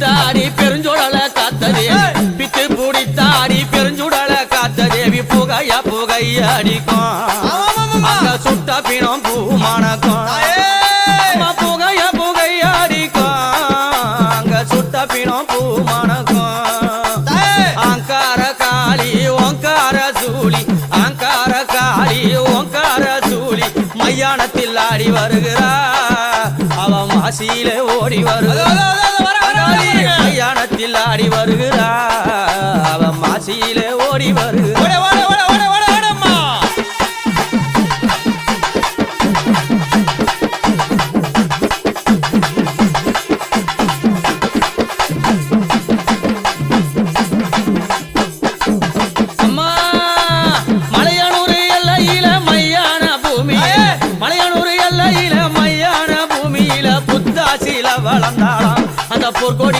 பிடித்தாடி பெருஞ்சுடல காத்த தேவி பித்து பிடித்தாடி பெருஞ்சுடல காத்த தேவி புகையா புகையடிக்கும் அங்க சுட்ட பிணம் பூமணக்கும் புகையா புகையடிக்கும் அங்க சுட்ட பிணம் பூமணக்கும் அங்கார காளி ஓங்கார சூழி அங்கார காளி ஓங்கார சூழி மையானத்தில் ஆடி வருகிறா அவ மாசியிலே ஓடி வருகிறா மையானத்தில் ஆடி வருகிறா அவ மாசியிலே ஓடி வருகிறா வளர்ந்தாளாம் அந்த போர்க்கோடி